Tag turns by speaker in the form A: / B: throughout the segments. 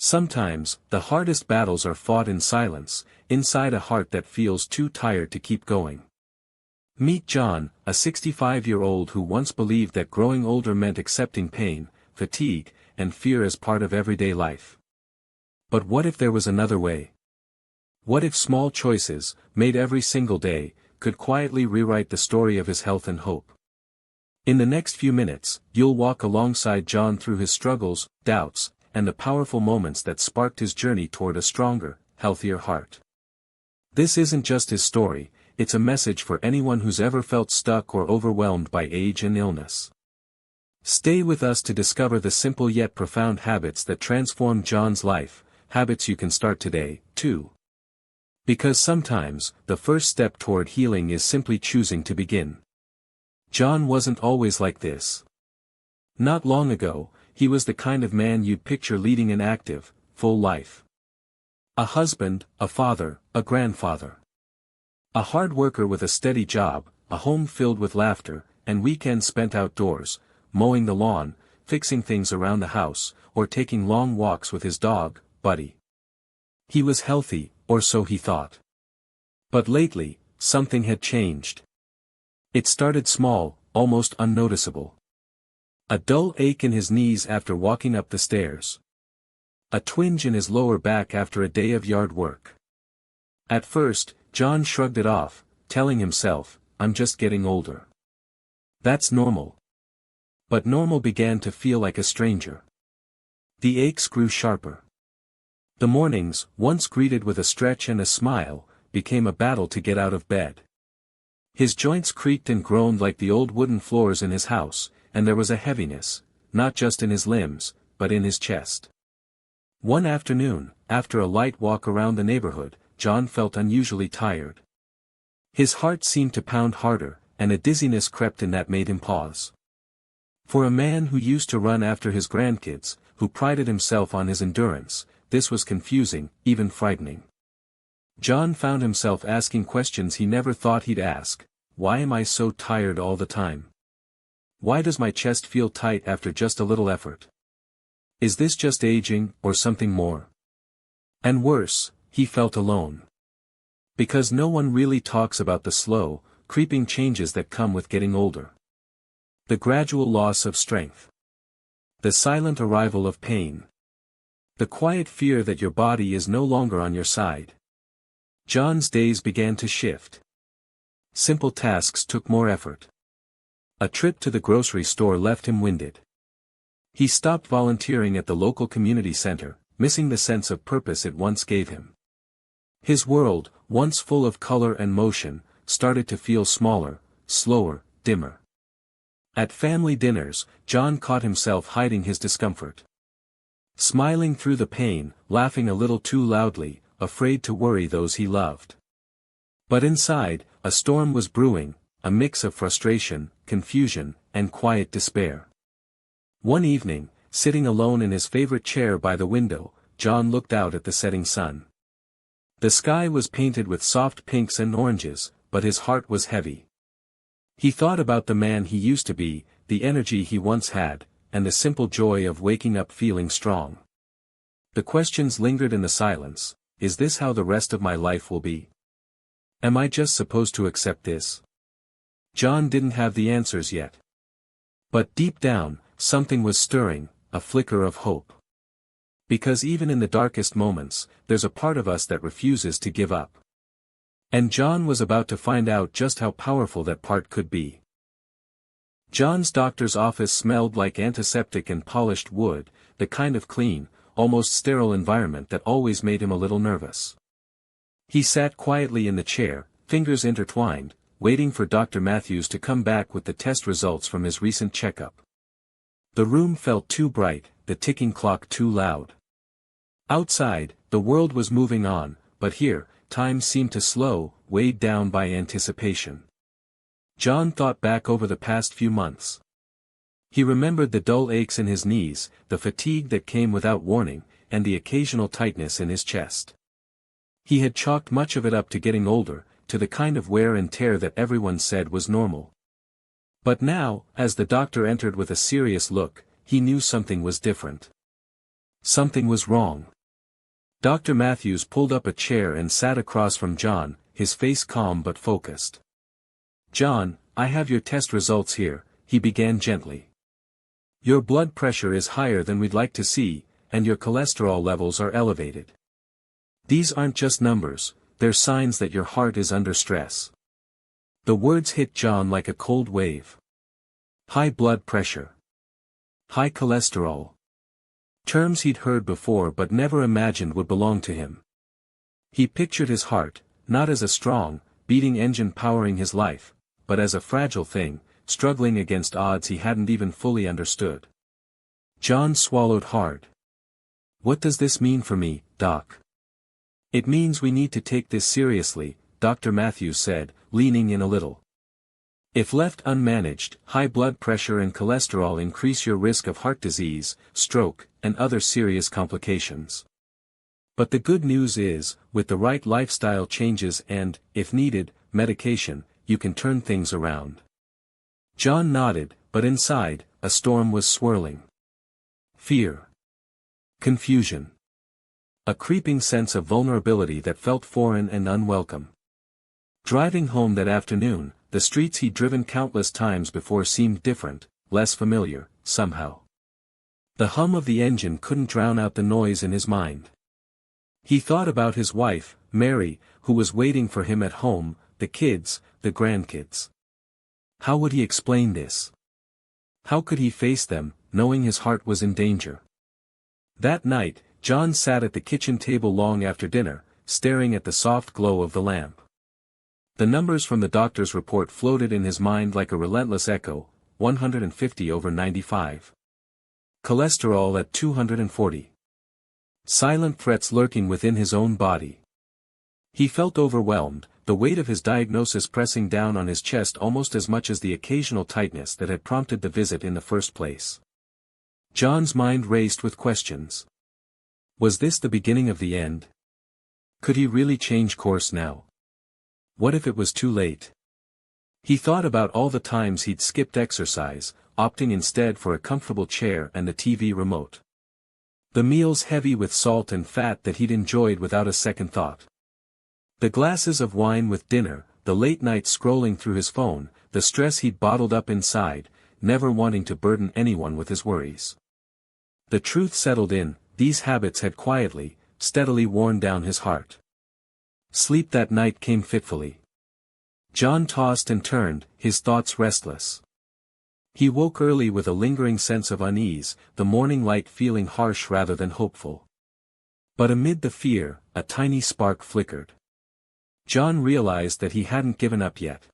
A: Sometimes, the hardest battles are fought in silence, inside a heart that feels too tired to keep going. Meet John, a 65-year-old who once believed that growing older meant accepting pain, fatigue, and fear as part of everyday life. But what if there was another way? What if small choices, made every single day, could quietly rewrite the story of his health and hope? In the next few minutes, you'll walk alongside John through his struggles, doubts, and the powerful moments that sparked his journey toward a stronger, healthier heart. This isn't just his story, it's a message for anyone who's ever felt stuck or overwhelmed by age and illness. Stay with us to discover the simple yet profound habits that transformed John's life, habits you can start today, too. Because sometimes, the first step toward healing is simply choosing to begin. John wasn't always like this. Not long ago, he was the kind of man you'd picture leading an active, full life. A husband, a father, a grandfather. A hard worker with a steady job, a home filled with laughter, and weekends spent outdoors, mowing the lawn, fixing things around the house, or taking long walks with his dog, Buddy. He was healthy, or so he thought. But lately, something had changed. It started small, almost unnoticeable. A dull ache in his knees after walking up the stairs. A twinge in his lower back after a day of yard work. At first, John shrugged it off, telling himself, "I'm just getting older. That's normal." But normal began to feel like a stranger. The aches grew sharper. The mornings, once greeted with a stretch and a smile, became a battle to get out of bed. His joints creaked and groaned like the old wooden floors in his house, and there was a heaviness, not just in his limbs, but in his chest. One afternoon, after a light walk around the neighborhood, John felt unusually tired. His heart seemed to pound harder, and a dizziness crept in that made him pause. For a man who used to run after his grandkids, who prided himself on his endurance, this was confusing, even frightening. John found himself asking questions he never thought he'd ask. Why am I so tired all the time? Why does my chest feel tight after just a little effort? Is this just aging, or something more? And worse, he felt alone. Because no one really talks about the slow, creeping changes that come with getting older. The gradual loss of strength. The silent arrival of pain. The quiet fear that your body is no longer on your side. John's days began to shift. Simple tasks took more effort. A trip to the grocery store left him winded. He stopped volunteering at the local community center, missing the sense of purpose it once gave him. His world, once full of color and motion, started to feel smaller, slower, dimmer. At family dinners, John caught himself hiding his discomfort. Smiling through the pain, laughing a little too loudly, afraid to worry those he loved. But inside, a storm was brewing, a mix of frustration, confusion, and quiet despair. One evening, sitting alone in his favorite chair by the window, John looked out at the setting sun. The sky was painted with soft pinks and oranges, but his heart was heavy. He thought about the man he used to be, the energy he once had, and the simple joy of waking up feeling strong. The questions lingered in the silence. Is this how the rest of my life will be? Am I just supposed to accept this? John didn't have the answers yet. But deep down, something was stirring, a flicker of hope. Because even in the darkest moments, there's a part of us that refuses to give up. And John was about to find out just how powerful that part could be. John's doctor's office smelled like antiseptic and polished wood, the kind of clean, almost sterile environment that always made him a little nervous. He sat quietly in the chair, fingers intertwined, waiting for Dr. Matthews to come back with the test results from his recent checkup. The room felt too bright, the ticking clock too loud. Outside, the world was moving on, but here, time seemed to slow, weighed down by anticipation. John thought back over the past few months. He remembered the dull aches in his knees, the fatigue that came without warning, and the occasional tightness in his chest. He had chalked much of it up to getting older, to the kind of wear and tear that everyone said was normal. But now, as the doctor entered with a serious look, he knew something was different. Something was wrong. Dr. Matthews pulled up a chair and sat across from John, his face calm but focused. "John, I have your test results here," he began gently. "Your blood pressure is higher than we'd like to see, and your cholesterol levels are elevated. These aren't just numbers, they're signs that your heart is under stress." The words hit John like a cold wave. High blood pressure. High cholesterol. Terms he'd heard before but never imagined would belong to him. He pictured his heart, not as a strong, beating engine powering his life, but as a fragile thing, struggling against odds he hadn't even fully understood. John swallowed hard. "What does this mean for me, Doc?" "It means we need to take this seriously," Dr. Matthews said, leaning in a little. "If left unmanaged, high blood pressure and cholesterol increase your risk of heart disease, stroke, and other serious complications. But the good news is, with the right lifestyle changes and, if needed, medication, you can turn things around." John nodded, but inside, a storm was swirling. Fear. Confusion. A creeping sense of vulnerability that felt foreign and unwelcome. Driving home that afternoon, the streets he'd driven countless times before seemed different, less familiar, somehow. The hum of the engine couldn't drown out the noise in his mind. He thought about his wife, Mary, who was waiting for him at home, the kids, the grandkids. How would he explain this? How could he face them, knowing his heart was in danger? That night, John sat at the kitchen table long after dinner, staring at the soft glow of the lamp. The numbers from the doctor's report floated in his mind like a relentless echo: 150/95. Cholesterol at 240. Silent threats lurking within his own body. He felt overwhelmed, the weight of his diagnosis pressing down on his chest almost as much as the occasional tightness that had prompted the visit in the first place. John's mind raced with questions. Was this the beginning of the end? Could he really change course now? What if it was too late? He thought about all the times he'd skipped exercise, opting instead for a comfortable chair and a TV remote. The meals heavy with salt and fat that he'd enjoyed without a second thought. The glasses of wine with dinner, the late nights scrolling through his phone, the stress he'd bottled up inside, never wanting to burden anyone with his worries. The truth settled in, these habits had quietly, steadily worn down his heart. Sleep that night came fitfully. John tossed and turned, his thoughts restless. He woke early with a lingering sense of unease, the morning light feeling harsh rather than hopeful. But amid the fear, a tiny spark flickered. John realized that he hadn't given up yet.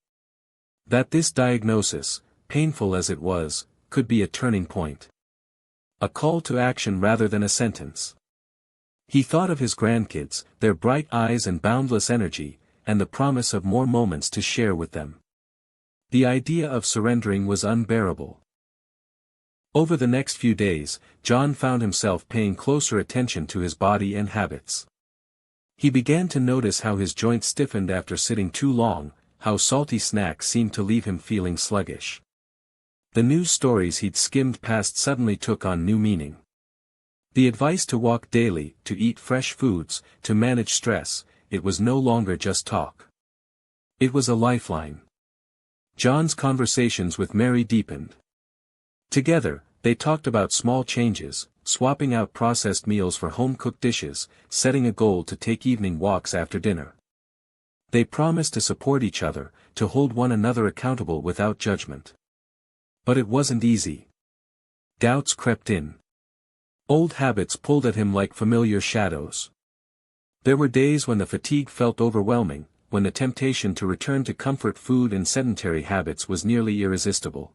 A: That this diagnosis, painful as it was, could be a turning point. A call to action rather than a sentence. He thought of his grandkids, their bright eyes and boundless energy, and the promise of more moments to share with them. The idea of surrendering was unbearable. Over the next few days, John found himself paying closer attention to his body and habits. He began to notice how his joints stiffened after sitting too long, how salty snacks seemed to leave him feeling sluggish. The news stories he'd skimmed past suddenly took on new meaning. The advice to walk daily, to eat fresh foods, to manage stress, it was no longer just talk. It was a lifeline. John's conversations with Mary deepened. Together, they talked about small changes, swapping out processed meals for home-cooked dishes, setting a goal to take evening walks after dinner. They promised to support each other, to hold one another accountable without judgment. But it wasn't easy. Doubts crept in. Old habits pulled at him like familiar shadows. There were days when the fatigue felt overwhelming, when the temptation to return to comfort food and sedentary habits was nearly irresistible.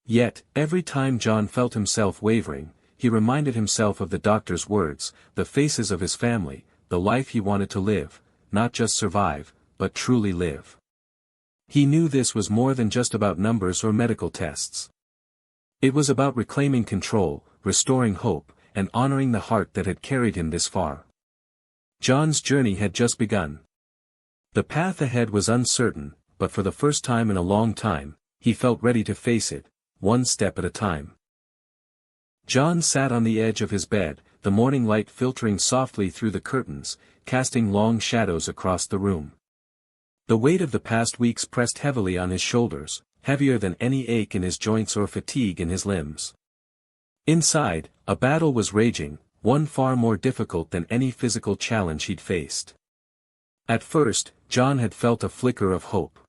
A: Yet, every time John felt himself wavering, he reminded himself of the doctor's words, the faces of his family, the life he wanted to live, not just survive, but truly live. He knew this was more than just about numbers or medical tests. It was about reclaiming control, restoring hope, and honoring the heart that had carried him this far. John's journey had just begun. The path ahead was uncertain, but for the first time in a long time, he felt ready to face it, one step at a time. John sat on the edge of his bed, the morning light filtering softly through the curtains, casting long shadows across the room. The weight of the past weeks pressed heavily on his shoulders, heavier than any ache in his joints or fatigue in his limbs. Inside, a battle was raging, one far more difficult than any physical challenge he'd faced. At first, John had felt a flicker of hope.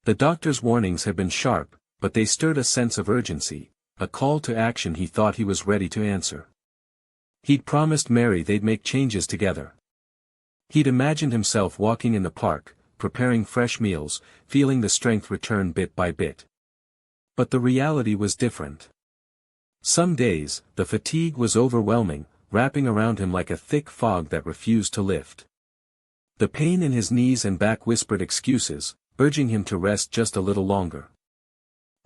A: The doctor's warnings had been sharp, but they stirred a sense of urgency, a call to action he thought he was ready to answer. He'd promised Mary they'd make changes together. He'd imagined himself walking in the park, preparing fresh meals, feeling the strength return bit by bit. But the reality was different. Some days, the fatigue was overwhelming, wrapping around him like a thick fog that refused to lift. The pain in his knees and back whispered excuses, urging him to rest just a little longer.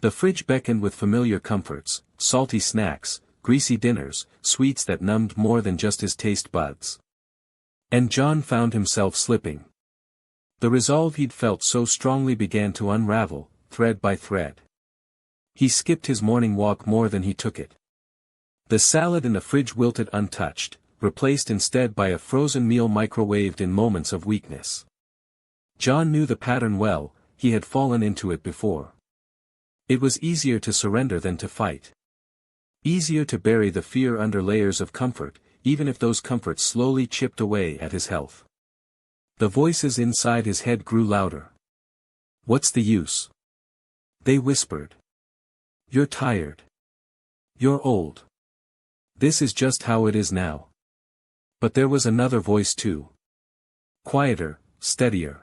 A: The fridge beckoned with familiar comforts, salty snacks, greasy dinners, sweets that numbed more than just his taste buds. And John found himself slipping. The resolve he'd felt so strongly began to unravel, thread by thread. He skipped his morning walk more than he took it. The salad in the fridge wilted untouched, replaced instead by a frozen meal microwaved in moments of weakness. John knew the pattern well, he had fallen into it before. It was easier to surrender than to fight. Easier to bury the fear under layers of comfort, even if those comforts slowly chipped away at his health. The voices inside his head grew louder. "What's the use?" they whispered. "You're tired. You're old. This is just how it is now." But there was another voice too. Quieter, steadier.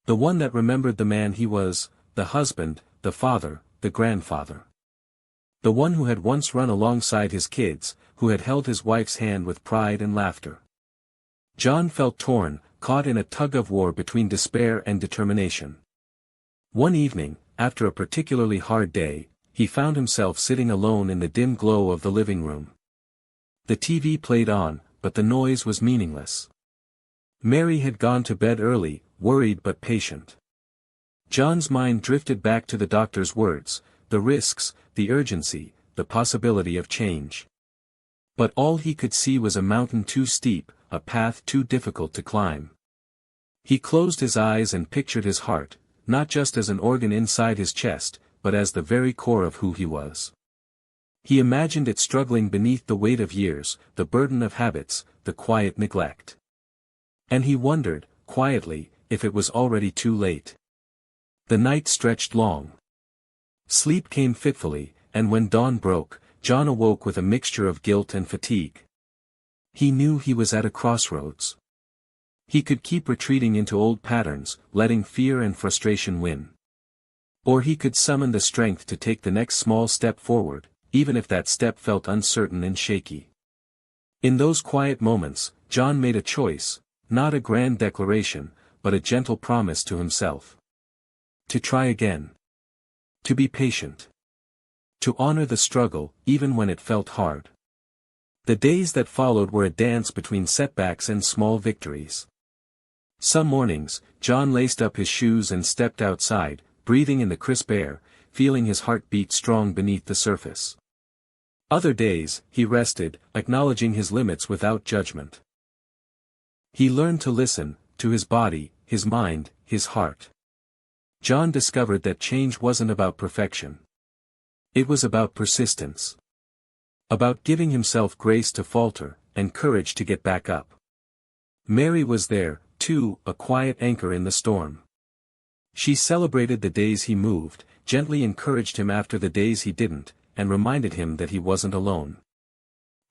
A: The one that remembered the man he was, the husband, the father, the grandfather. The one who had once run alongside his kids, who had held his wife's hand with pride and laughter. John felt torn, caught in a tug-of-war between despair and determination. One evening, after a particularly hard day, he found himself sitting alone in the dim glow of the living room. The TV played on, but the noise was meaningless. Mary had gone to bed early, worried but patient. John's mind drifted back to the doctor's words, the risks, the urgency, the possibility of change. But all he could see was a mountain too steep, a path too difficult to climb. He closed his eyes and pictured his heart, not just as an organ inside his chest, but as the very core of who he was. He imagined it struggling beneath the weight of years, the burden of habits, the quiet neglect. And he wondered, quietly, if it was already too late. The night stretched long. Sleep came fitfully, and when dawn broke, John awoke with a mixture of guilt and fatigue. He knew he was at a crossroads. He could keep retreating into old patterns, letting fear and frustration win. Or he could summon the strength to take the next small step forward, even if that step felt uncertain and shaky. In those quiet moments, John made a choice, not a grand declaration, but a gentle promise to himself. To try again. To be patient. To honor the struggle, even when it felt hard. The days that followed were a dance between setbacks and small victories. Some mornings, John laced up his shoes and stepped outside, breathing in the crisp air, feeling his heart beat strong beneath the surface. Other days, he rested, acknowledging his limits without judgment. He learned to listen, to his body, his mind, his heart. John discovered that change wasn't about perfection. It was about persistence. About giving himself grace to falter, and courage to get back up. Mary was there, too, a quiet anchor in the storm. She celebrated the days he moved, gently encouraged him after the days he didn't, and reminded him that he wasn't alone.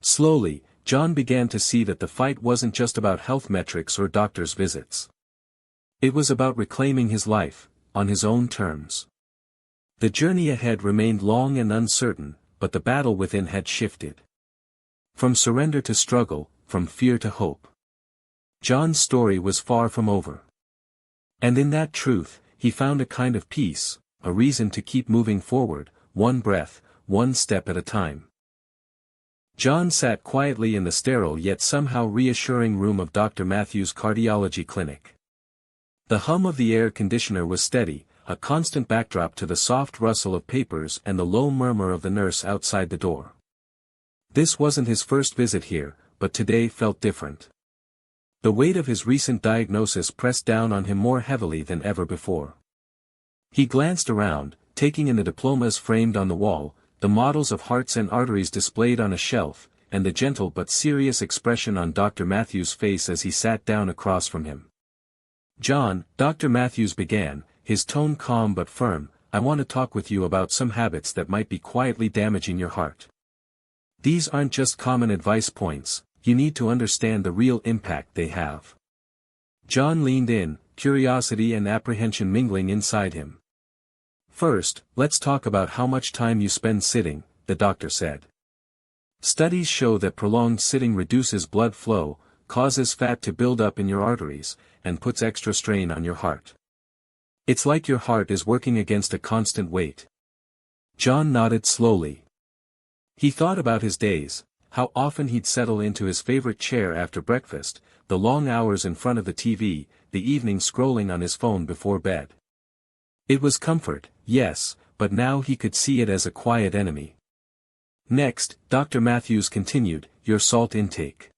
A: Slowly, John began to see that the fight wasn't just about health metrics or doctor's visits. It was about reclaiming his life, on his own terms. The journey ahead remained long and uncertain, but the battle within had shifted. From surrender to struggle, from fear to hope. John's story was far from over. And in that truth, he found a kind of peace, a reason to keep moving forward, one breath, one step at a time. John sat quietly in the sterile yet somehow reassuring room of Dr. Matthews' cardiology clinic. The hum of the air conditioner was steady, a constant backdrop to the soft rustle of papers and the low murmur of the nurse outside the door. This wasn't his first visit here, but today felt different. The weight of his recent diagnosis pressed down on him more heavily than ever before. He glanced around, taking in the diplomas framed on the wall, the models of hearts and arteries displayed on a shelf, and the gentle but serious expression on Dr. Matthews' face as he sat down across from him. "John," Dr. Matthews began, his tone calm but firm, "I want to talk with you about some habits that might be quietly damaging your heart. These aren't just common advice points, you need to understand the real impact they have." John leaned in, curiosity and apprehension mingling inside him. "First, let's talk about how much time you spend sitting," the doctor said. "Studies show that prolonged sitting reduces blood flow, causes fat to build up in your arteries, and puts extra strain on your heart. It's like your heart is working against a constant weight." John nodded slowly. He thought about his days, how often he'd settle into his favorite chair after breakfast, the long hours in front of the TV, the evening scrolling on his phone before bed. It was comfort, yes, but now he could see it as a quiet enemy. "Next," Dr. Matthews continued, "your salt intake.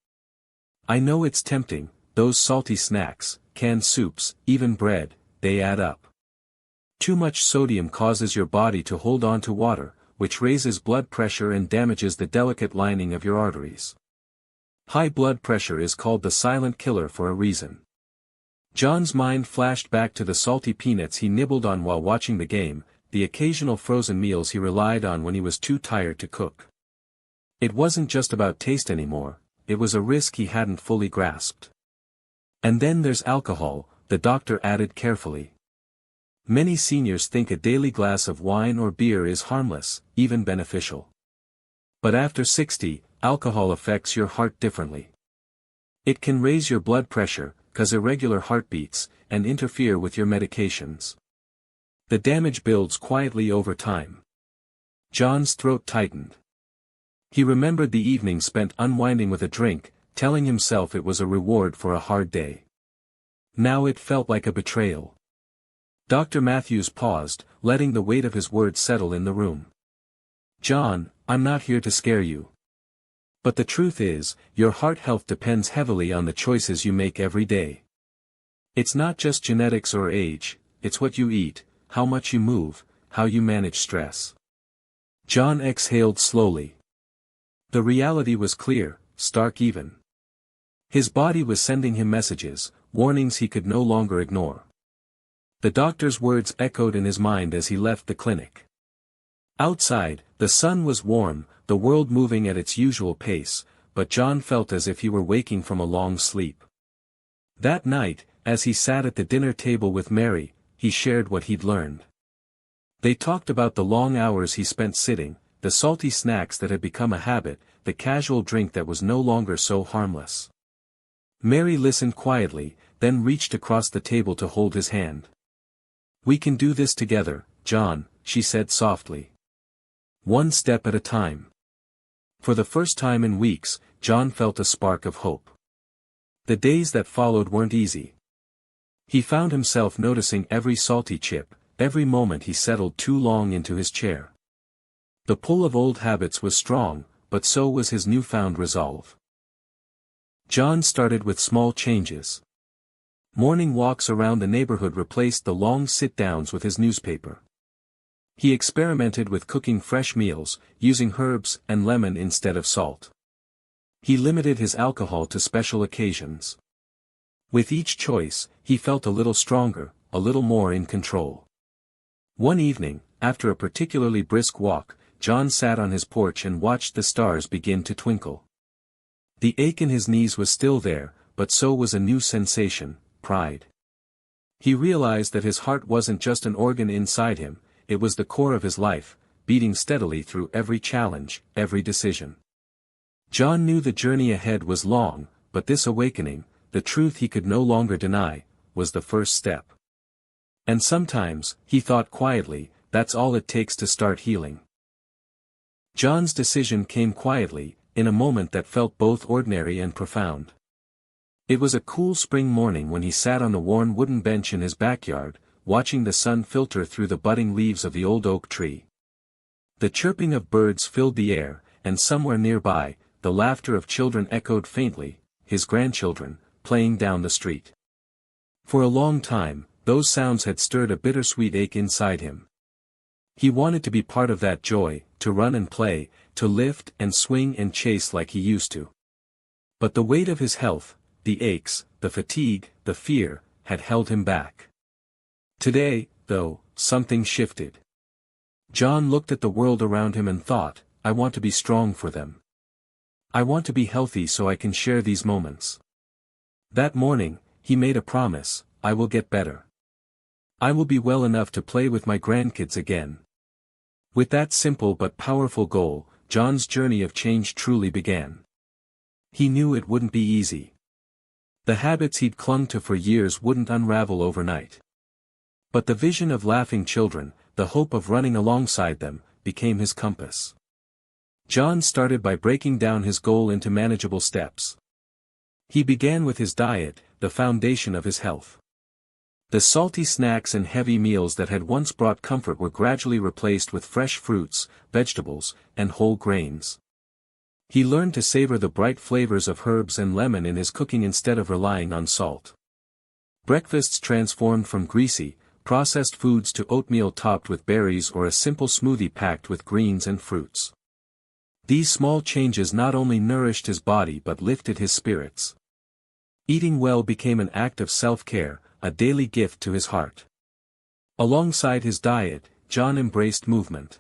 A: I know it's tempting, those salty snacks, canned soups, even bread, they add up. Too much sodium causes your body to hold on to water, which raises blood pressure and damages the delicate lining of your arteries. High blood pressure is called the silent killer for a reason." John's mind flashed back to the salty peanuts he nibbled on while watching the game, the occasional frozen meals he relied on when he was too tired to cook. It wasn't just about taste anymore, it was a risk he hadn't fully grasped. "And then there's alcohol," the doctor added carefully. "Many seniors think a daily glass of wine or beer is harmless, even beneficial. But after 60, alcohol affects your heart differently. It can raise your blood pressure, cause irregular heartbeats, and interfere with your medications. The damage builds quietly over time." John's throat tightened. He remembered the evening spent unwinding with a drink, telling himself it was a reward for a hard day. Now it felt like a betrayal. Dr. Matthews paused, letting the weight of his words settle in the room. "John, I'm not here to scare you. But the truth is, your heart health depends heavily on the choices you make every day. It's not just genetics or age, it's what you eat, how much you move, how you manage stress." John exhaled slowly. The reality was clear, stark even. His body was sending him messages, warnings he could no longer ignore. The doctor's words echoed in his mind as he left the clinic. Outside, the sun was warm, the world moving at its usual pace, but John felt as if he were waking from a long sleep. That night, as he sat at the dinner table with Mary, he shared what he'd learned. They talked about the long hours he spent sitting, the salty snacks that had become a habit, the casual drink that was no longer so harmless. Mary listened quietly, then reached across the table to hold his hand. "We can do this together, John," she said softly. "One step at a time." For the first time in weeks, John felt a spark of hope. The days that followed weren't easy. He found himself noticing every salty chip, every moment he settled too long into his chair. The pull of old habits was strong, but so was his newfound resolve. John started with small changes. Morning walks around the neighborhood replaced the long sit-downs with his newspaper. He experimented with cooking fresh meals, using herbs and lemon instead of salt. He limited his alcohol to special occasions. With each choice, he felt a little stronger, a little more in control. One evening, after a particularly brisk walk, John sat on his porch and watched the stars begin to twinkle. The ache in his knees was still there, but so was a new sensation, pride. He realized that his heart wasn't just an organ inside him, it was the core of his life, beating steadily through every challenge, every decision. John knew the journey ahead was long, but this awakening, the truth he could no longer deny, was the first step. And sometimes, he thought quietly, that's all it takes to start healing. John's decision came quietly, in a moment that felt both ordinary and profound. It was a cool spring morning when he sat on the worn wooden bench in his backyard, watching the sun filter through the budding leaves of the old oak tree. The chirping of birds filled the air, and somewhere nearby, the laughter of children echoed faintly, his grandchildren, playing down the street. For a long time, those sounds had stirred a bittersweet ache inside him. He wanted to be part of that joy, to run and play, to lift and swing and chase like he used to. But the weight of his health, the aches, the fatigue, the fear, had held him back. Today, though, something shifted. John looked at the world around him and thought, I want to be strong for them. I want to be healthy so I can share these moments. That morning, he made a promise, I will get better. I will be well enough to play with my grandkids again. With that simple but powerful goal, John's journey of change truly began. He knew it wouldn't be easy. The habits he'd clung to for years wouldn't unravel overnight. But the vision of laughing children, the hope of running alongside them, became his compass. John started by breaking down his goal into manageable steps. He began with his diet, the foundation of his health. The salty snacks and heavy meals that had once brought comfort were gradually replaced with fresh fruits, vegetables, and whole grains. He learned to savor the bright flavors of herbs and lemon in his cooking instead of relying on salt. Breakfasts transformed from greasy, processed foods to oatmeal topped with berries or a simple smoothie packed with greens and fruits. These small changes not only nourished his body but lifted his spirits. Eating well became an act of self-care, a daily gift to his heart. Alongside his diet, John embraced movement.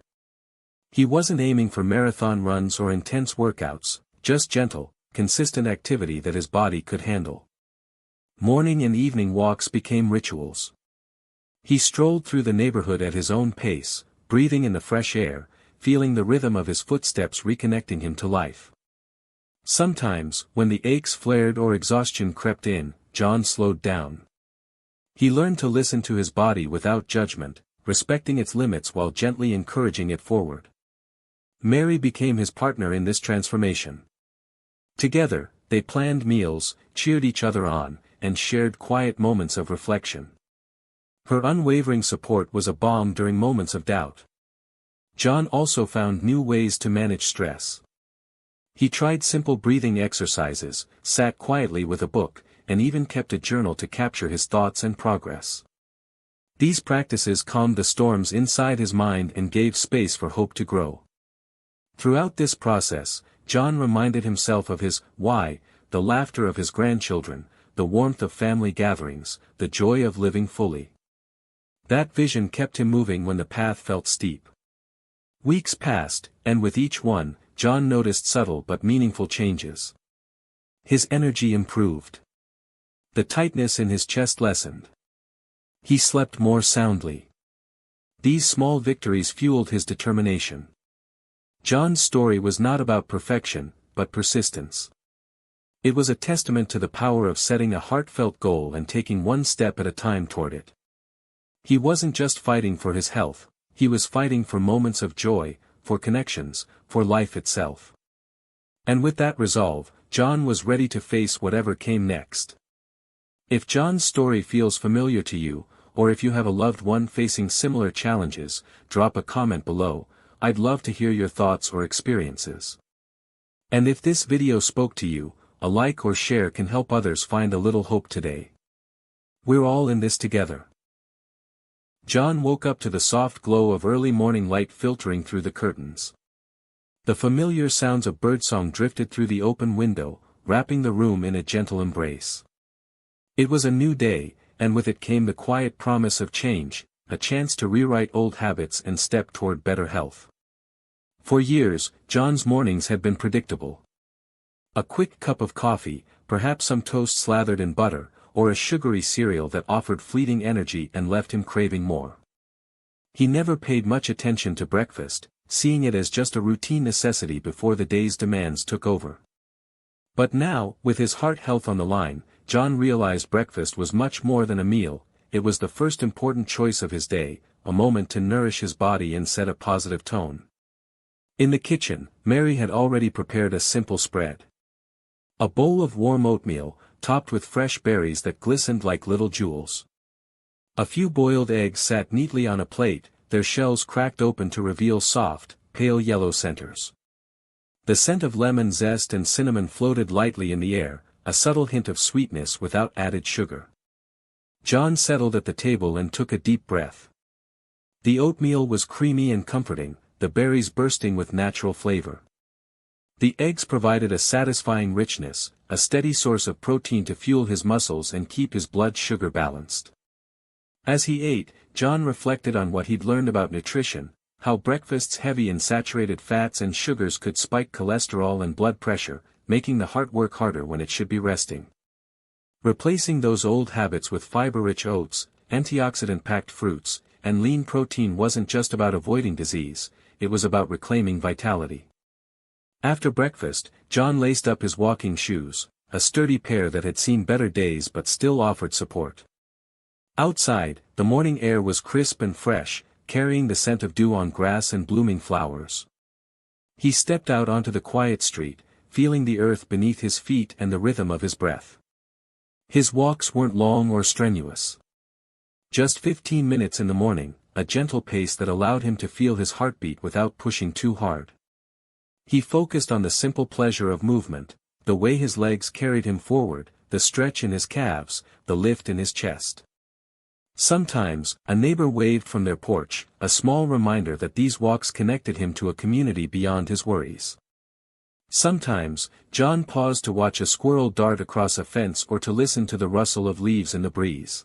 A: He wasn't aiming for marathon runs or intense workouts, just gentle, consistent activity that his body could handle. Morning and evening walks became rituals. He strolled through the neighborhood at his own pace, breathing in the fresh air, feeling the rhythm of his footsteps reconnecting him to life. Sometimes, when the aches flared or exhaustion crept in, John slowed down. He learned to listen to his body without judgment, respecting its limits while gently encouraging it forward. Mary became his partner in this transformation. Together, they planned meals, cheered each other on, and shared quiet moments of reflection. Her unwavering support was a balm during moments of doubt. John also found new ways to manage stress. He tried simple breathing exercises, sat quietly with a book, and even kept a journal to capture his thoughts and progress. These practices calmed the storms inside his mind and gave space for hope to grow. Throughout this process, John reminded himself of his why, the laughter of his grandchildren, the warmth of family gatherings, the joy of living fully. That vision kept him moving when the path felt steep. Weeks passed, and with each one, John noticed subtle but meaningful changes. His energy improved. The tightness in his chest lessened. He slept more soundly. These small victories fueled his determination. John's story was not about perfection, but persistence. It was a testament to the power of setting a heartfelt goal and taking one step at a time toward it. He wasn't just fighting for his health, he was fighting for moments of joy, for connections, for life itself. And with that resolve, John was ready to face whatever came next. If John's story feels familiar to you, or if you have a loved one facing similar challenges, drop a comment below. I'd love to hear your thoughts or experiences. And if this video spoke to you, a like or share can help others find a little hope today. We're all in this together. John woke up to the soft glow of early morning light filtering through the curtains. The familiar sounds of birdsong drifted through the open window, wrapping the room in a gentle embrace. It was a new day, and with it came the quiet promise of change, a chance to rewrite old habits and step toward better health. For years, John's mornings had been predictable. A quick cup of coffee, perhaps some toast slathered in butter, or a sugary cereal that offered fleeting energy and left him craving more. He never paid much attention to breakfast, seeing it as just a routine necessity before the day's demands took over. But now, with his heart health on the line, John realized breakfast was much more than a meal. It was the first important choice of his day, a moment to nourish his body and set a positive tone. In the kitchen, Mary had already prepared a simple spread. A bowl of warm oatmeal, topped with fresh berries that glistened like little jewels. A few boiled eggs sat neatly on a plate, their shells cracked open to reveal soft, pale yellow centers. The scent of lemon zest and cinnamon floated lightly in the air, a subtle hint of sweetness without added sugar. John settled at the table and took a deep breath. The oatmeal was creamy and comforting, the berries bursting with natural flavor. The eggs provided a satisfying richness, a steady source of protein to fuel his muscles and keep his blood sugar balanced. As he ate, John reflected on what he'd learned about nutrition, how breakfasts heavy in saturated fats and sugars could spike cholesterol and blood pressure, making the heart work harder when it should be resting. Replacing those old habits with fiber-rich oats, antioxidant-packed fruits, and lean protein wasn't just about avoiding disease, it was about reclaiming vitality. After breakfast, John laced up his walking shoes, a sturdy pair that had seen better days but still offered support. Outside, the morning air was crisp and fresh, carrying the scent of dew on grass and blooming flowers. He stepped out onto the quiet street, feeling the earth beneath his feet and the rhythm of his breath. His walks weren't long or strenuous. Just 15 minutes in the morning, a gentle pace that allowed him to feel his heartbeat without pushing too hard. He focused on the simple pleasure of movement, the way his legs carried him forward, the stretch in his calves, the lift in his chest. Sometimes, a neighbor waved from their porch, a small reminder that these walks connected him to a community beyond his worries. Sometimes, John paused to watch a squirrel dart across a fence or to listen to the rustle of leaves in the breeze.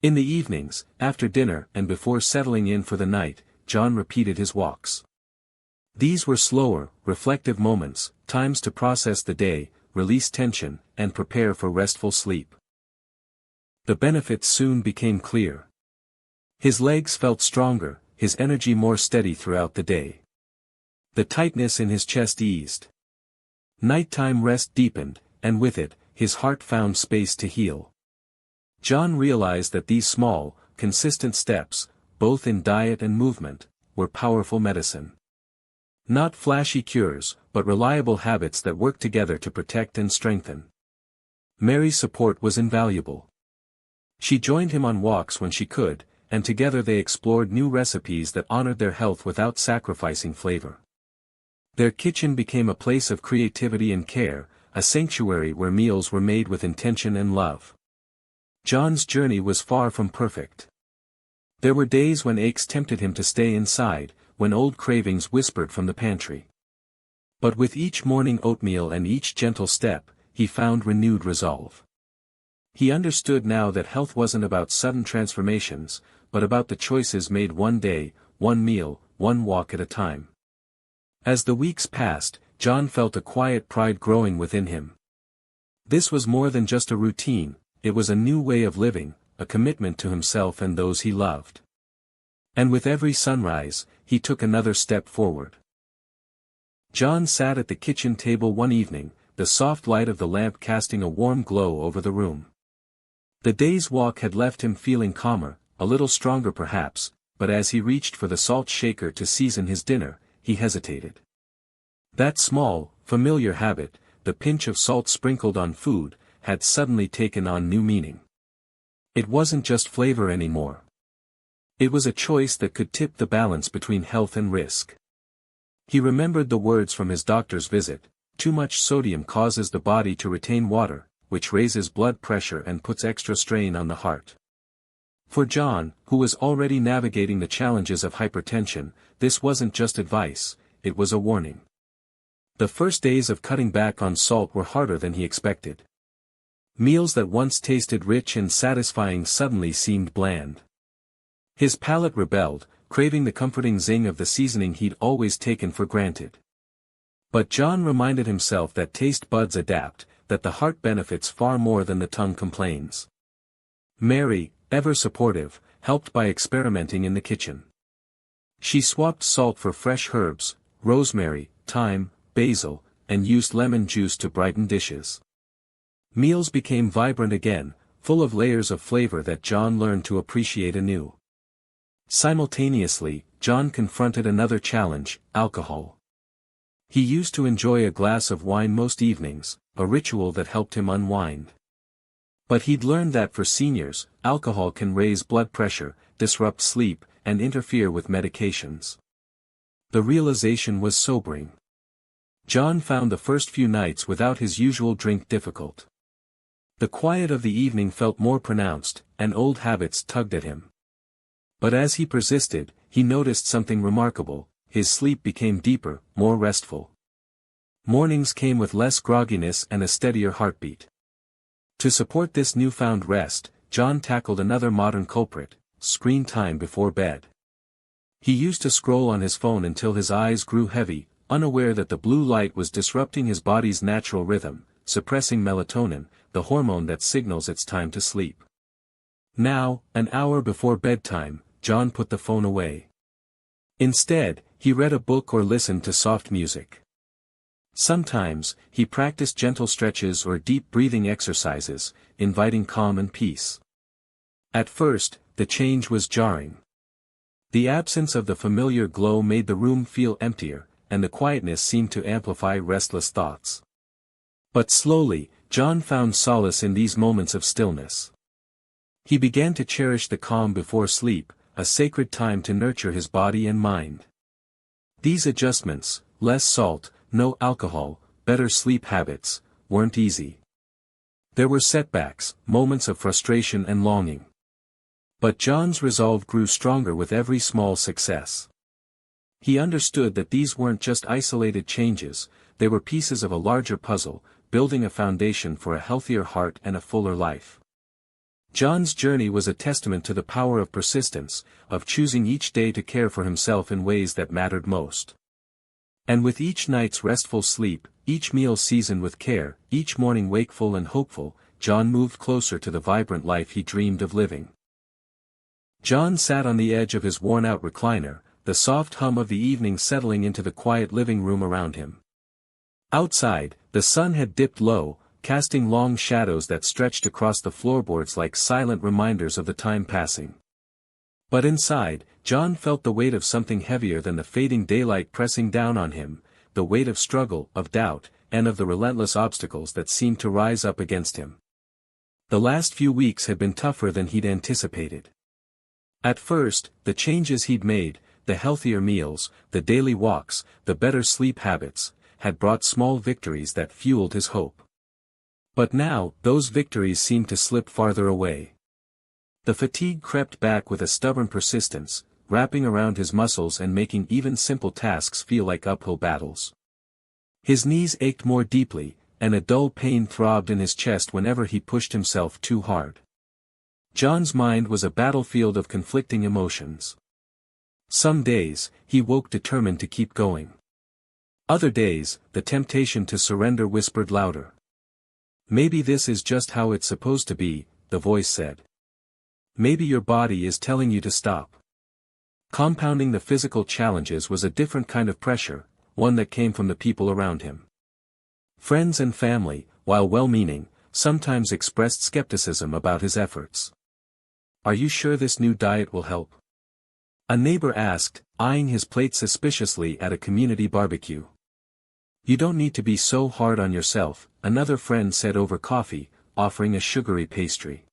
A: In the evenings, after dinner and before settling in for the night, John repeated his walks. These were slower, reflective moments, times to process the day, release tension, and prepare for restful sleep. The benefits soon became clear. His legs felt stronger, his energy more steady throughout the day. The tightness in his chest eased. Nighttime rest deepened, and with it, his heart found space to heal. John realized that these small, consistent steps, both in diet and movement, were powerful medicine. Not flashy cures, but reliable habits that work together to protect and strengthen. Mary's support was invaluable. She joined him on walks when she could, and together they explored new recipes that honored their health without sacrificing flavor. Their kitchen became a place of creativity and care, a sanctuary where meals were made with intention and love. John's journey was far from perfect. There were days when aches tempted him to stay inside, when old cravings whispered from the pantry. But with each morning oatmeal and each gentle step, he found renewed resolve. He understood now that health wasn't about sudden transformations, but about the choices made one day, one meal, one walk at a time. As the weeks passed, John felt a quiet pride growing within him. This was more than just a routine, it was a new way of living, a commitment to himself and those he loved. And with every sunrise, he took another step forward. John sat at the kitchen table one evening, the soft light of the lamp casting a warm glow over the room. The day's walk had left him feeling calmer, a little stronger perhaps, but as he reached for the salt shaker to season his dinner, he hesitated. That small, familiar habit, the pinch of salt sprinkled on food, had suddenly taken on new meaning. It wasn't just flavor anymore. It was a choice that could tip the balance between health and risk. He remembered the words from his doctor's visit: too much sodium causes the body to retain water, which raises blood pressure and puts extra strain on the heart. For John, who was already navigating the challenges of hypertension, this wasn't just advice, it was a warning. The first days of cutting back on salt were harder than he expected. Meals that once tasted rich and satisfying suddenly seemed bland. His palate rebelled, craving the comforting zing of the seasoning he'd always taken for granted. But John reminded himself that taste buds adapt, that the heart benefits far more than the tongue complains. Mary, ever supportive, helped by experimenting in the kitchen. She swapped salt for fresh herbs, rosemary, thyme, basil, and used lemon juice to brighten dishes. Meals became vibrant again, full of layers of flavor that John learned to appreciate anew. Simultaneously, John confronted another challenge: alcohol. He used to enjoy a glass of wine most evenings, a ritual that helped him unwind. But he'd learned that for seniors, alcohol can raise blood pressure, disrupt sleep, and interfere with medications. The realization was sobering. John found the first few nights without his usual drink difficult. The quiet of the evening felt more pronounced, and old habits tugged at him. But as he persisted, he noticed something remarkable: his sleep became deeper, more restful. Mornings came with less grogginess and a steadier heartbeat. To support this newfound rest, John tackled another modern culprit: screen time before bed. He used to scroll on his phone until his eyes grew heavy, unaware that the blue light was disrupting his body's natural rhythm, suppressing melatonin, the hormone that signals it's time to sleep. Now, an hour before bedtime, John put the phone away. Instead, he read a book or listened to soft music. Sometimes, he practiced gentle stretches or deep breathing exercises, inviting calm and peace. At first, the change was jarring. The absence of the familiar glow made the room feel emptier, and the quietness seemed to amplify restless thoughts. But slowly, John found solace in these moments of stillness. He began to cherish the calm before sleep, a sacred time to nurture his body and mind. These adjustments, less salt, no alcohol, better sleep habits, weren't easy. There were setbacks, moments of frustration and longing. But John's resolve grew stronger with every small success. He understood that these weren't just isolated changes, they were pieces of a larger puzzle, building a foundation for a healthier heart and a fuller life. John's journey was a testament to the power of persistence, of choosing each day to care for himself in ways that mattered most. And with each night's restful sleep, each meal seasoned with care, each morning wakeful and hopeful, John moved closer to the vibrant life he dreamed of living. John sat on the edge of his worn-out recliner, the soft hum of the evening settling into the quiet living room around him. Outside, the sun had dipped low, casting long shadows that stretched across the floorboards like silent reminders of the time passing. But inside, John felt the weight of something heavier than the fading daylight pressing down on him, the weight of struggle, of doubt, and of the relentless obstacles that seemed to rise up against him. The last few weeks had been tougher than he'd anticipated. At first, the changes he'd made, the healthier meals, the daily walks, the better sleep habits, had brought small victories that fueled his hope. But now, those victories seemed to slip farther away. The fatigue crept back with a stubborn persistence, wrapping around his muscles and making even simple tasks feel like uphill battles. His knees ached more deeply, and a dull pain throbbed in his chest whenever he pushed himself too hard. John's mind was a battlefield of conflicting emotions. Some days, he woke determined to keep going. Other days, the temptation to surrender whispered louder. "Maybe this is just how it's supposed to be," the voice said. "Maybe your body is telling you to stop." Compounding the physical challenges was a different kind of pressure, one that came from the people around him. Friends and family, while well-meaning, sometimes expressed skepticism about his efforts. "Are you sure this new diet will help?" a neighbor asked, eyeing his plate suspiciously at a community barbecue. "You don't need to be so hard on yourself," another friend said over coffee, offering a sugary pastry.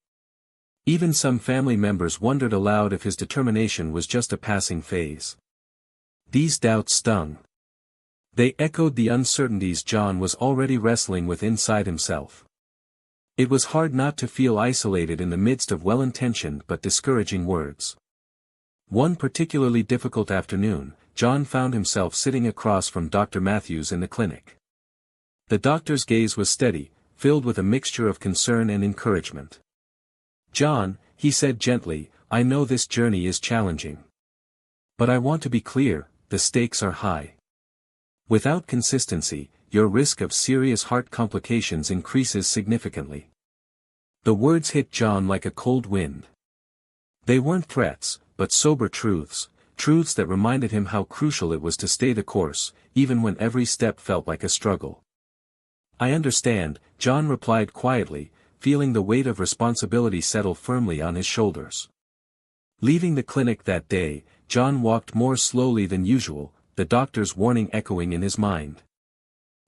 A: Even some family members wondered aloud if his determination was just a passing phase. These doubts stung. They echoed the uncertainties John was already wrestling with inside himself. It was hard not to feel isolated in the midst of well-intentioned but discouraging words. One particularly difficult afternoon, John found himself sitting across from Dr. Matthews in the clinic. The doctor's gaze was steady, filled with a mixture of concern and encouragement. "John," he said gently, "I know this journey is challenging. But I want to be clear, the stakes are high. Without consistency, your risk of serious heart complications increases significantly." The words hit John like a cold wind. They weren't threats, but sober truths, truths that reminded him how crucial it was to stay the course, even when every step felt like a struggle. "I understand," John replied quietly, feeling the weight of responsibility settle firmly on his shoulders. Leaving the clinic that day, John walked more slowly than usual, the doctor's warning echoing in his mind.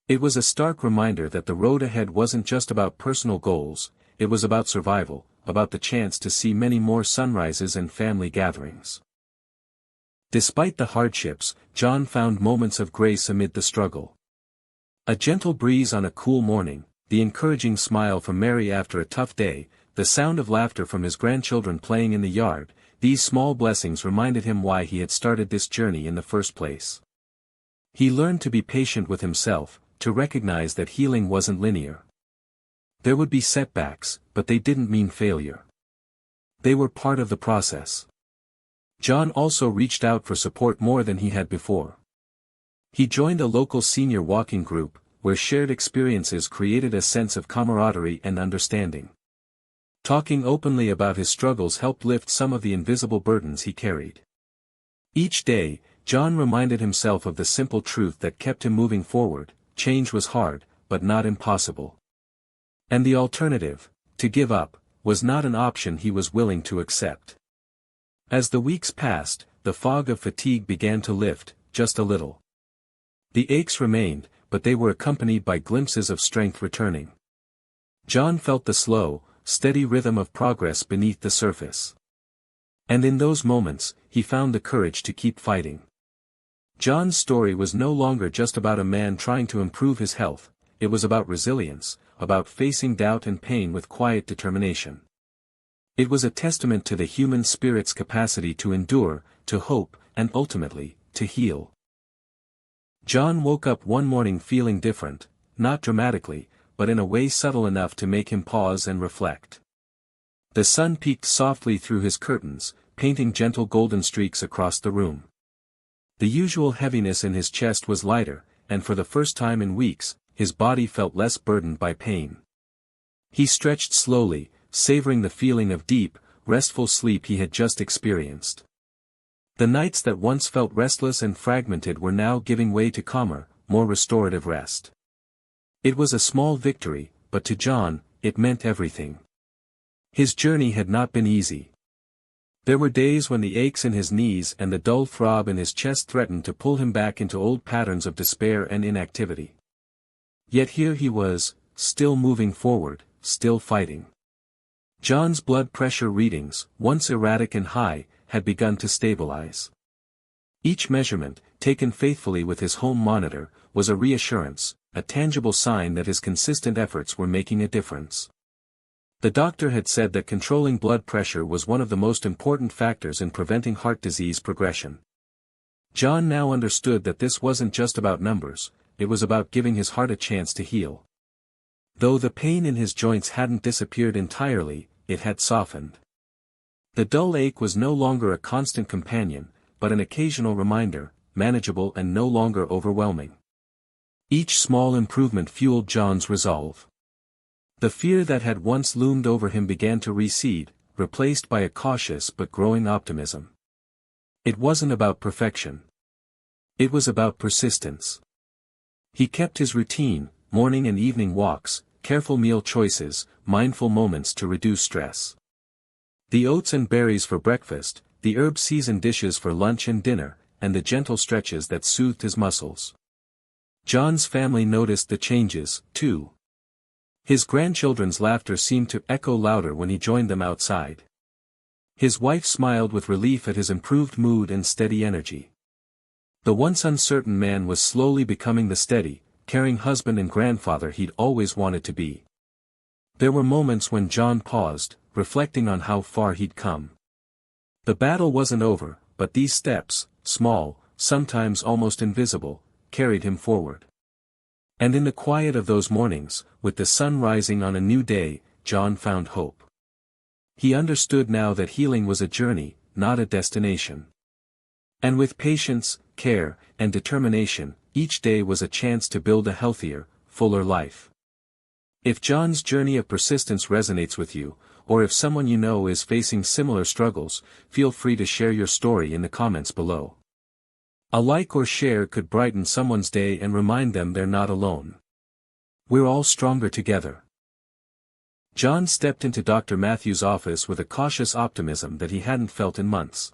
A: It was a stark reminder that the road ahead wasn't just about personal goals, it was about survival, about the chance to see many more sunrises and family gatherings. Despite the hardships, John found moments of grace amid the struggle. A gentle breeze on a cool morning, the encouraging smile from Mary after a tough day, the sound of laughter from his grandchildren playing in the yard, these small blessings reminded him why he had started this journey in the first place. He learned to be patient with himself, to recognize that healing wasn't linear. There would be setbacks, but they didn't mean failure. They were part of the process. John also reached out for support more than he had before. He joined a local senior walking group, where shared experiences created a sense of camaraderie and understanding. Talking openly about his struggles helped lift some of the invisible burdens he carried. Each day, John reminded himself of the simple truth that kept him moving forward: change was hard, but not impossible. And the alternative, to give up, was not an option he was willing to accept. As the weeks passed, the fog of fatigue began to lift, just a little. The aches remained, but they were accompanied by glimpses of strength returning. John felt the slow, steady rhythm of progress beneath the surface. And in those moments, he found the courage to keep fighting. John's story was no longer just about a man trying to improve his health, it was about resilience, about facing doubt and pain with quiet determination. It was a testament to the human spirit's capacity to endure, to hope, and ultimately, to heal. John woke up one morning feeling different, not dramatically, but in a way subtle enough to make him pause and reflect. The sun peeked softly through his curtains, painting gentle golden streaks across the room. The usual heaviness in his chest was lighter, and for the first time in weeks, his body felt less burdened by pain. He stretched slowly, savoring the feeling of deep, restful sleep he had just experienced. The nights that once felt restless and fragmented were now giving way to calmer, more restorative rest. It was a small victory, but to John, it meant everything. His journey had not been easy. There were days when the aches in his knees and the dull throb in his chest threatened to pull him back into old patterns of despair and inactivity. Yet here he was, still moving forward, still fighting. John's blood pressure readings, once erratic and high, had begun to stabilize. Each measurement, taken faithfully with his home monitor, was a reassurance, a tangible sign that his consistent efforts were making a difference. The doctor had said that controlling blood pressure was one of the most important factors in preventing heart disease progression. John now understood that this wasn't just about numbers, it was about giving his heart a chance to heal. Though the pain in his joints hadn't disappeared entirely, it had softened. The dull ache was no longer a constant companion, but an occasional reminder, manageable and no longer overwhelming. Each small improvement fueled John's resolve. The fear that had once loomed over him began to recede, replaced by a cautious but growing optimism. It wasn't about perfection. It was about persistence. He kept his routine, morning and evening walks, careful meal choices, mindful moments to reduce stress. The oats and berries for breakfast, the herb-seasoned dishes for lunch and dinner, and the gentle stretches that soothed his muscles. John's family noticed the changes, too. His grandchildren's laughter seemed to echo louder when he joined them outside. His wife smiled with relief at his improved mood and steady energy. The once uncertain man was slowly becoming the steady, caring husband and grandfather he'd always wanted to be. There were moments when John paused, reflecting on how far he'd come. The battle wasn't over, but these steps, small, sometimes almost invisible, carried him forward. And in the quiet of those mornings, with the sun rising on a new day, John found hope. He understood now that healing was a journey, not a destination. And with patience, care, and determination, each day was a chance to build a healthier, fuller life. If John's journey of persistence resonates with you, or if someone you know is facing similar struggles, feel free to share your story in the comments below. A like or share could brighten someone's day and remind them they're not alone. We're all stronger together. John stepped into Dr. Matthews' office with a cautious optimism that he hadn't felt in months.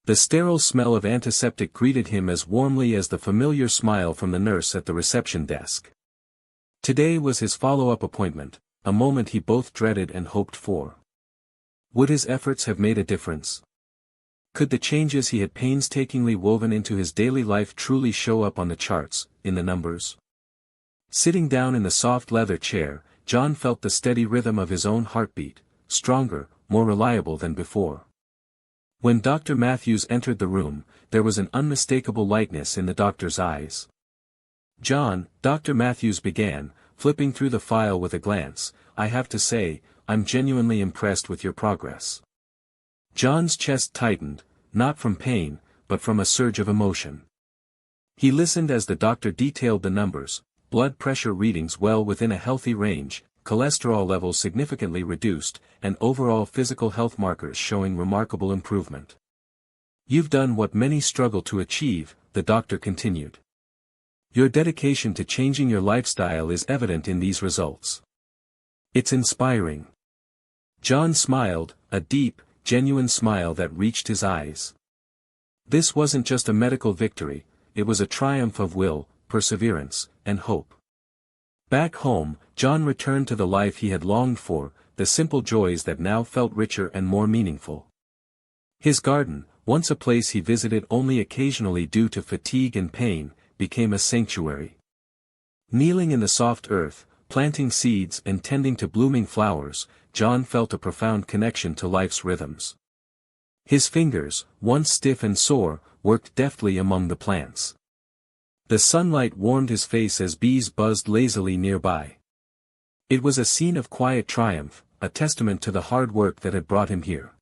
A: The sterile smell of antiseptic greeted him as warmly as the familiar smile from the nurse at the reception desk. Today was his follow-up appointment, a moment he both dreaded and hoped for. Would his efforts have made a difference? Could the changes he had painstakingly woven into his daily life truly show up on the charts, in the numbers? Sitting down in the soft leather chair, John felt the steady rhythm of his own heartbeat, stronger, more reliable than before. When Dr. Matthews entered the room, there was an unmistakable lightness in the doctor's eyes. "John," Dr. Matthews began, flipping through the file with a glance, "I have to say, I'm genuinely impressed with your progress." John's chest tightened, not from pain, but from a surge of emotion. He listened as the doctor detailed the numbers: blood pressure readings well within a healthy range, cholesterol levels significantly reduced, and overall physical health markers showing remarkable improvement. "You've done what many struggle to achieve," the doctor continued. "Your dedication to changing your lifestyle is evident in these results. It's inspiring." John smiled, a deep, genuine smile that reached his eyes. This wasn't just a medical victory, it was a triumph of will, perseverance, and hope. Back home, John returned to the life he had longed for, the simple joys that now felt richer and more meaningful. His garden, once a place he visited only occasionally due to fatigue and pain, became a sanctuary. Kneeling in the soft earth, planting seeds and tending to blooming flowers, John felt a profound connection to life's rhythms. His fingers, once stiff and sore, worked deftly among the plants. The sunlight warmed his face as bees buzzed lazily nearby. It was a scene of quiet triumph, a testament to the hard work that had brought him here.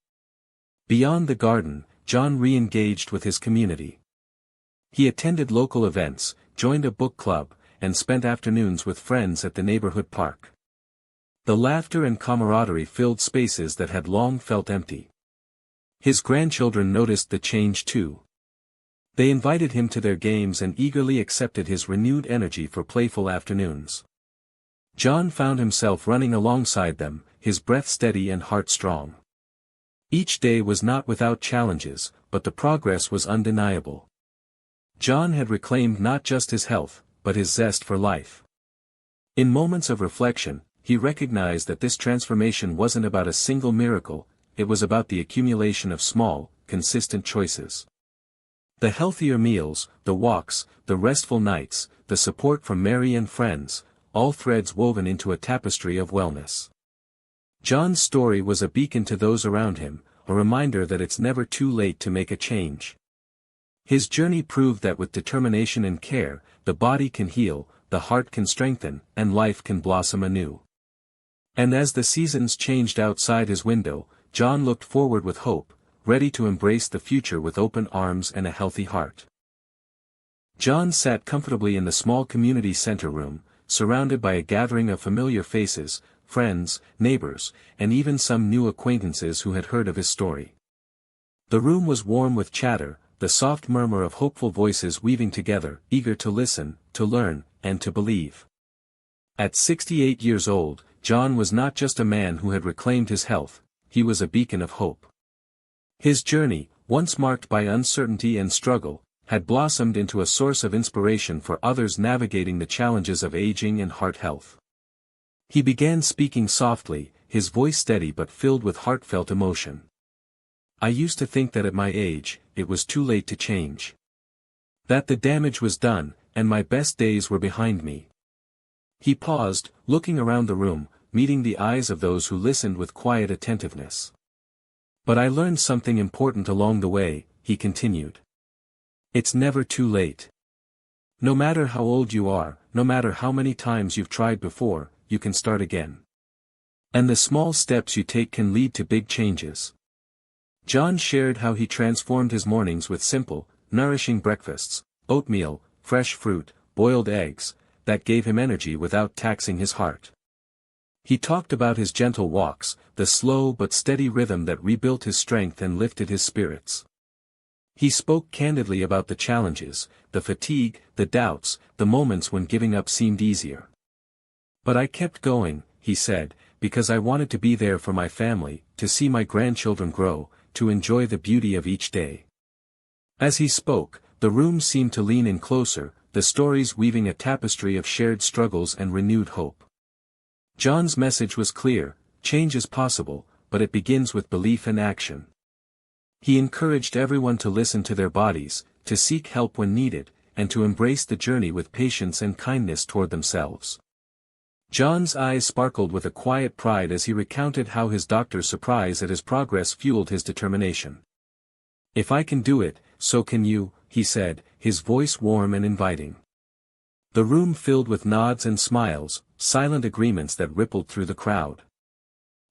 A: Beyond the garden, John re-engaged with his community. He attended local events, joined a book club, and spent afternoons with friends at the neighborhood park. The laughter and camaraderie filled spaces that had long felt empty. His grandchildren noticed the change too. They invited him to their games and eagerly accepted his renewed energy for playful afternoons. John found himself running alongside them, his breath steady and heart strong. Each day was not without challenges, but the progress was undeniable. John had reclaimed not just his health, but his zest for life. In moments of reflection, he recognized that this transformation wasn't about a single miracle, it was about the accumulation of small, consistent choices. The healthier meals, the walks, the restful nights, the support from Mary and friends, all threads woven into a tapestry of wellness. John's story was a beacon to those around him, a reminder that it's never too late to make a change. His journey proved that with determination and care, the body can heal, the heart can strengthen, and life can blossom anew. And as the seasons changed outside his window, John looked forward with hope, ready to embrace the future with open arms and a healthy heart. John sat comfortably in the small community center room, surrounded by a gathering of familiar faces, friends, neighbors, and even some new acquaintances who had heard of his story. The room was warm with chatter, the soft murmur of hopeful voices weaving together, eager to listen, to learn, and to believe. At 68 years old, John was not just a man who had reclaimed his health, he was a beacon of hope. His journey, once marked by uncertainty and struggle, had blossomed into a source of inspiration for others navigating the challenges of aging and heart health. He began speaking softly, his voice steady but filled with heartfelt emotion. "I used to think that at my age, it was too late to change. That the damage was done, and my best days were behind me." He paused, looking around the room, meeting the eyes of those who listened with quiet attentiveness. "But I learned something important along the way," he continued. "It's never too late. No matter how old you are, no matter how many times you've tried before, you can start again. And the small steps you take can lead to big changes." John shared how he transformed his mornings with simple, nourishing breakfasts, oatmeal, fresh fruit, boiled eggs, that gave him energy without taxing his heart. He talked about his gentle walks, the slow but steady rhythm that rebuilt his strength and lifted his spirits. He spoke candidly about the challenges, the fatigue, the doubts, the moments when giving up seemed easier. "But I kept going," he said, "because I wanted to be there for my family, to see my grandchildren grow, to enjoy the beauty of each day." As he spoke, the room seemed to lean in closer, the stories weaving a tapestry of shared struggles and renewed hope. John's message was clear: change is possible, but it begins with belief and action. He encouraged everyone to listen to their bodies, to seek help when needed, and to embrace the journey with patience and kindness toward themselves. John's eyes sparkled with a quiet pride as he recounted how his doctor's surprise at his progress fueled his determination. "If I can do it, so can you," he said, his voice warm and inviting. The room filled with nods and smiles, silent agreements that rippled through the crowd.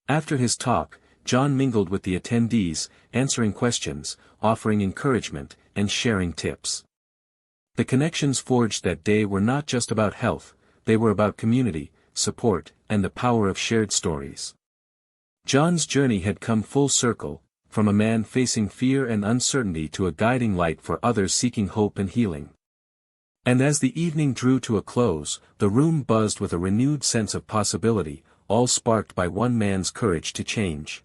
A: After his talk, John mingled with the attendees, answering questions, offering encouragement, and sharing tips. The connections forged that day were not just about health, they were about community, support, and the power of shared stories. John's journey had come full circle, from a man facing fear and uncertainty to a guiding light for others seeking hope and healing. And as the evening drew to a close, the room buzzed with a renewed sense of possibility, all sparked by one man's courage to change.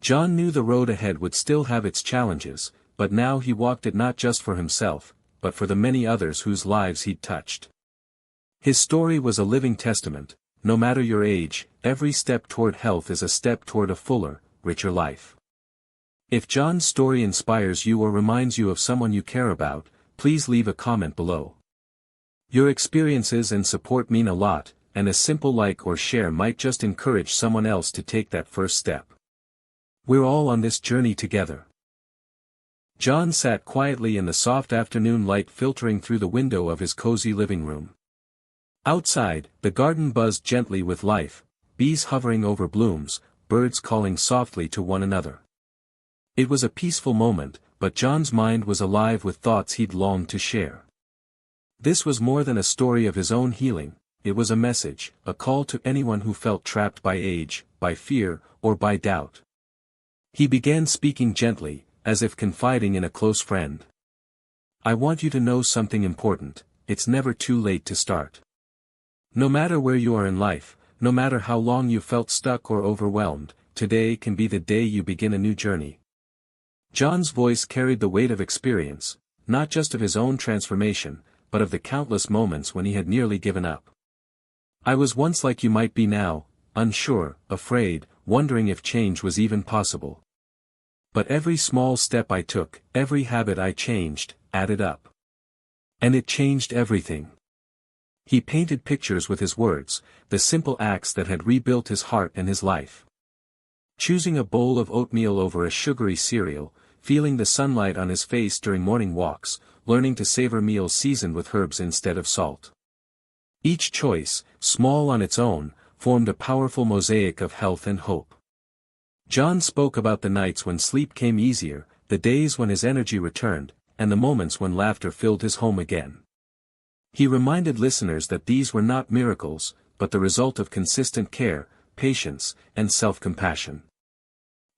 A: John knew the road ahead would still have its challenges, but now he walked it not just for himself, but for the many others whose lives he'd touched. His story was a living testament. No matter your age, every step toward health is a step toward a fuller, richer life. If John's story inspires you or reminds you of someone you care about, please leave a comment below. Your experiences and support mean a lot, and a simple like or share might just encourage someone else to take that first step. We're all on this journey together. John sat quietly in the soft afternoon light filtering through the window of his cozy living room. Outside, the garden buzzed gently with life, bees hovering over blooms, birds calling softly to one another. It was a peaceful moment, but John's mind was alive with thoughts he'd longed to share. This was more than a story of his own healing, it was a message, a call to anyone who felt trapped by age, by fear, or by doubt. He began speaking gently, as if confiding in a close friend. "I want you to know something important, it's never too late to start. No matter where you are in life, no matter how long you felt stuck or overwhelmed, today can be the day you begin a new journey." John's voice carried the weight of experience, not just of his own transformation, but of the countless moments when he had nearly given up. "I was once like you might be now, unsure, afraid, wondering if change was even possible. But every small step I took, every habit I changed, added up. And it changed everything." He painted pictures with his words, the simple acts that had rebuilt his heart and his life. Choosing a bowl of oatmeal over a sugary cereal, feeling the sunlight on his face during morning walks, learning to savor meals seasoned with herbs instead of salt. Each choice, small on its own, formed a powerful mosaic of health and hope. John spoke about the nights when sleep came easier, the days when his energy returned, and the moments when laughter filled his home again. He reminded listeners that these were not miracles, but the result of consistent care, patience, and self-compassion.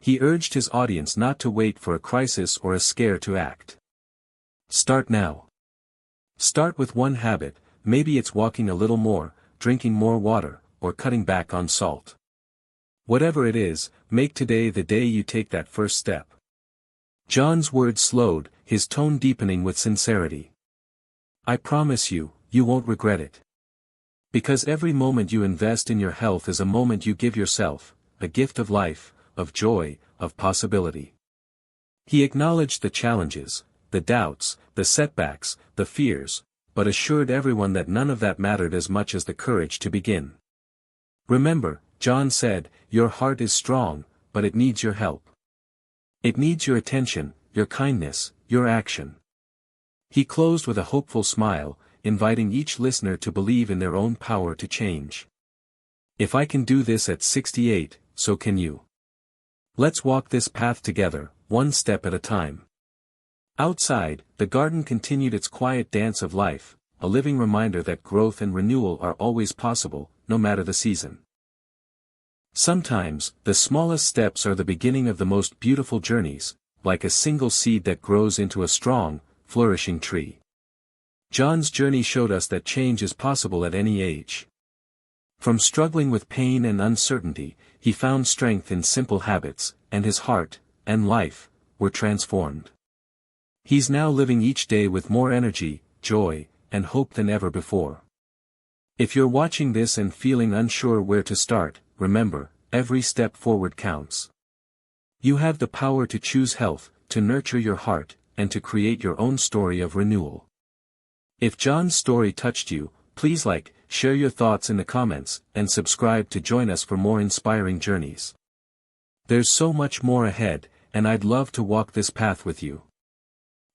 A: He urged his audience not to wait for a crisis or a scare to act. Start now. Start with one habit, maybe it's walking a little more, drinking more water, or cutting back on salt. Whatever it is, make today the day you take that first step. John's words slowed, his tone deepening with sincerity. "I promise you, you won't regret it. Because every moment you invest in your health is a moment you give yourself, a gift of life, of joy, of possibility." He acknowledged the challenges, the doubts, the setbacks, the fears, but assured everyone that none of that mattered as much as the courage to begin. "Remember," John said, "your heart is strong, but it needs your help. It needs your attention, your kindness, your action." He closed with a hopeful smile, inviting each listener to believe in their own power to change. "If I can do this at 68, so can you. Let's walk this path together, one step at a time." Outside, the garden continued its quiet dance of life, a living reminder that growth and renewal are always possible, no matter the season. Sometimes, the smallest steps are the beginning of the most beautiful journeys, like a single seed that grows into a strong, flourishing tree. John's journey showed us that change is possible at any age. From struggling with pain and uncertainty, he found strength in simple habits, and his heart, and life, were transformed. He's now living each day with more energy, joy, and hope than ever before. If you're watching this and feeling unsure where to start, remember, every step forward counts. You have the power to choose health, to nurture your heart, and to create your own story of renewal. If John's story touched you, please like, share your thoughts in the comments, and subscribe to join us for more inspiring journeys. There's so much more ahead, and I'd love to walk this path with you.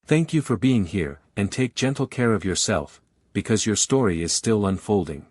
A: Thank you for being here, and take gentle care of yourself, because your story is still unfolding.